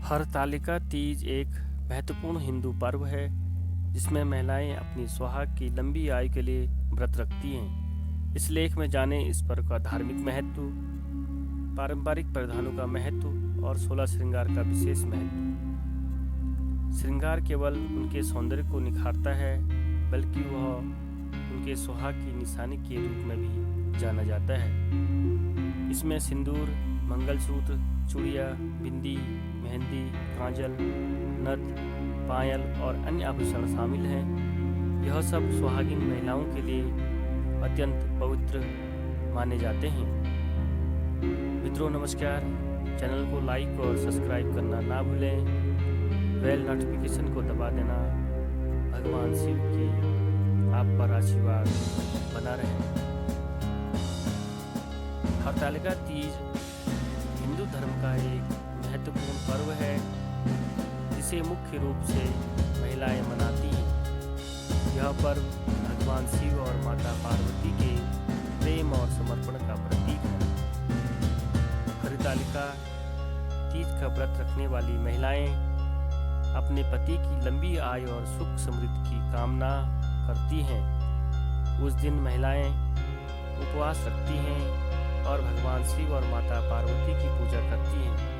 हरतालिका तीज एक महत्वपूर्ण हिंदू पर्व है जिसमें महिलाएं अपनी सुहाग की लंबी आयु के लिए व्रत रखती हैं। इस लेख में जानें इस पर्व का धार्मिक महत्व, पारंपरिक परिधानों का महत्व और 16 श्रृंगार का विशेष महत्व। श्रृंगार केवल उनके सौंदर्य को निखारता है, बल्कि वह उनके सुहाग की निशानी के रूप में भी जाना जाता है। इसमें सिंदूर, मंगलसूत्र, चूड़ियाँ, बिंदी, मेहंदी, काजल, नथ, पायल और अन्य आभूषण शामिल हैं। यह सब सुहागिन महिलाओं के लिए अत्यंत पवित्र माने जाते हैं। मित्रों नमस्कार, चैनल को लाइक और सब्सक्राइब करना ना भूलें। बेल नोटिफिकेशन को दबा देना। भगवान शिव की आप पर आशीर्वाद बना रहे। हरतालिका तीज हिंदू धर्म का एक महत्वपूर्ण पर्व है जिसे मुख्य रूप से महिलाएं मनाती हैं। यह पर्व भगवान शिव और माता पार्वती के प्रेम और समर्पण का प्रतीक है। हरतालिका तीज का व्रत रखने वाली महिलाएं अपने पति की लंबी आयु और सुख समृद्धि की कामना करती हैं। उस दिन महिलाएं उपवास रखती हैं और भगवान शिव और माता पार्वती की पूजा करती हैं।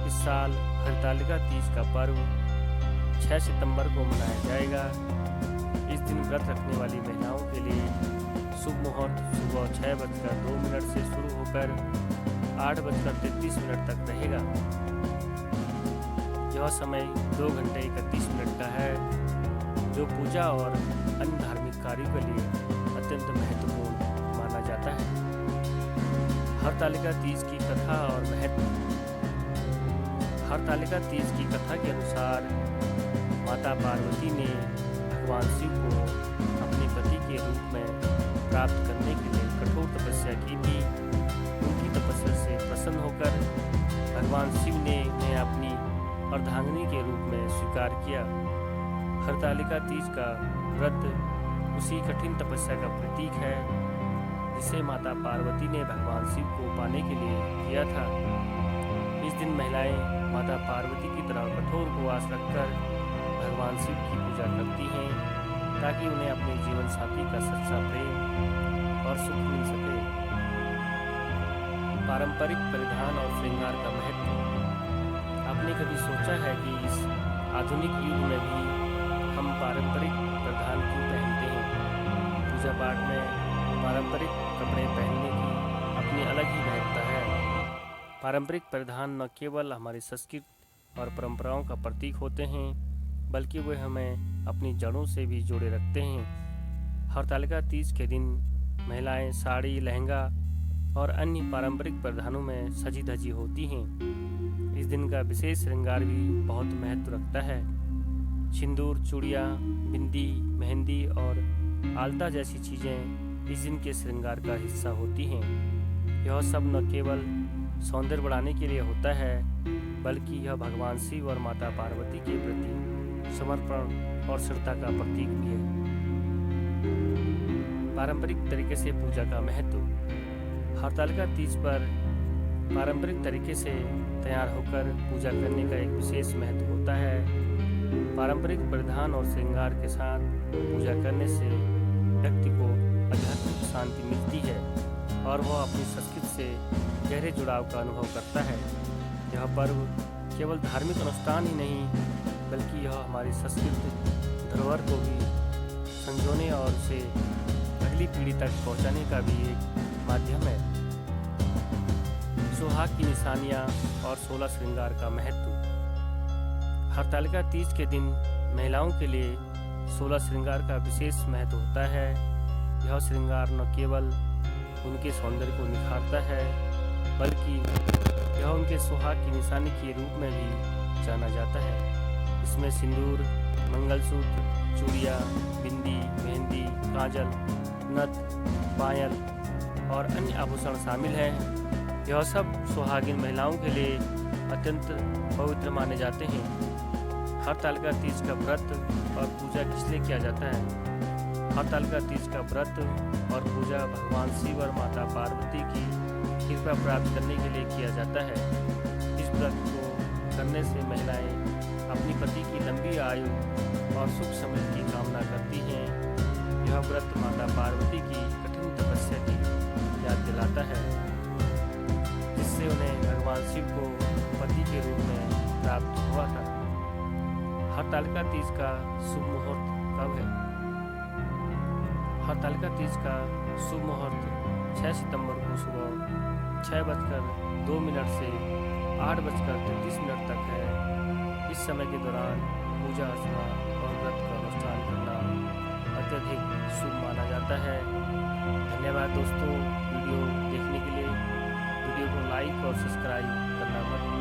इस साल हरतालिका तीज का पर्व 6 सितंबर को मनाया जाएगा। इस दिन व्रत रखने वाली महिलाओं के लिए शुभ मुहूर्त सुबह 6:02 से शुरू होकर 8:33 तक रहेगा। यह समय 2 घंटे 31 मिनट का है, जो पूजा और अन्य धार्मिक कार्यों के लिए अत्यंत महत्वपूर्ण माना जाता है। हरतालिका तीज की कथा और महत्व। हरतालिका तीज की कथा के अनुसार माता पार्वती ने भगवान शिव को अपने पति के रूप में प्राप्त करने के लिए कठोर तपस्या की थी। उनकी तपस्या से प्रसन्न होकर भगवान शिव ने उन्हें अपनी अर्धांगिनी के रूप में स्वीकार किया। हरतालिका तीज का व्रत उसी कठिन तपस्या का प्रतीक है जिसे माता पार्वती ने भगवान शिव को पाने के लिए किया था। इस दिन महिलाएं माता पार्वती की तरह कठोर उपवास रखकर भगवान शिव की पूजा करती हैं ताकि उन्हें अपने जीवन साथी का सच्चा प्रेम और सुख मिल सके। पारंपरिक परिधान और श्रृंगार का महत्व। आपने कभी सोचा है कि इस आधुनिक युग में भी हम पारंपरिक परिधान क्यों पहनते हैं? पूजा पाठ में पारंपरिक कपड़े पहनने की अपनी अलग ही महत्ता है। पारंपरिक परिधान न केवल हमारी संस्कृति और परंपराओं का प्रतीक होते हैं, बल्कि वे हमें अपनी जड़ों से भी जोड़े रखते हैं। हरतालिका तीज के दिन महिलाएं साड़ी, लहंगा और अन्य पारंपरिक परिधानों में सजी धजी होती हैं। इस दिन का विशेष श्रृंगार भी बहुत महत्व रखता है। सिंदूर, चूड़ियाँ, बिंदी, मेहंदी और आलता जैसी चीज़ें इस दिन के श्रृंगार का हिस्सा होती हैं। यह सब न केवल सौंदर्य बढ़ाने के लिए होता है, बल्कि यह भगवान शिव और माता पार्वती के प्रति समर्पण और श्रद्धा का प्रतीक भी है। पारंपरिक तरीके से पूजा का महत्व। हरतालिका तीज पर पारंपरिक तरीके से तैयार होकर पूजा करने का एक विशेष महत्व होता है। पारंपरिक परिधान और श्रृंगार के साथ पूजा करने से व्यक्ति को आध्यात्मिक शांति मिलती है और वह अपनी संस्कृति से गहरे जुड़ाव का अनुभव करता है। यह पर्व केवल धार्मिक अनुष्ठान ही नहीं, बल्कि यह हमारी संस्कृति धरोहर को भी संजोने और उसे अगली पीढ़ी तक पहुंचाने का भी एक माध्यम है। सुहाग की निशानियाँ और 16 श्रृंगार का महत्व। हरतालिका तीज के दिन महिलाओं के लिए 16 श्रृंगार का विशेष महत्व होता है। यह श्रृंगार न केवल उनके सौंदर्य को निखारता है, बल्कि यह उनके सुहाग की निशानी के रूप में भी जाना जाता है। इसमें सिंदूर, मंगलसूत्र, चूड़ियाँ, बिंदी, मेहंदी, काजल, नथ, पायल और अन्य आभूषण शामिल हैं। यह सब सुहागिन महिलाओं के लिए अत्यंत पवित्र माने जाते हैं। हरतालिका तीज का व्रत और पूजा किस लिए किया जाता है? हरतालिका तीज का व्रत और पूजा भगवान शिव और माता पार्वती की कृपा प्राप्त करने के लिए किया जाता है। इस व्रत को करने से महिलाएं अपनी पति की लंबी आयु और सुख समृद्धि की कामना करती हैं। यह व्रत माता पार्वती की कठिन तपस्या की याद दिलाता है, जिससे उन्हें भगवान शिव को पति के रूप में प्राप्त हुआ था। हरतालिका तीज का शुभ मुहूर्त कब है? हरतालिका तीज का शुभ मुहूर्त 6 सितंबर को सुबह 6:02 से 8:33 तक है। इस समय के दौरान पूजा अर्चना और व्रत का अनुष्ठान करना अत्यधिक शुभ माना जाता है। धन्यवाद दोस्तों वीडियो देखने के लिए। वीडियो को लाइक और सब्सक्राइब करना मत भूलिए।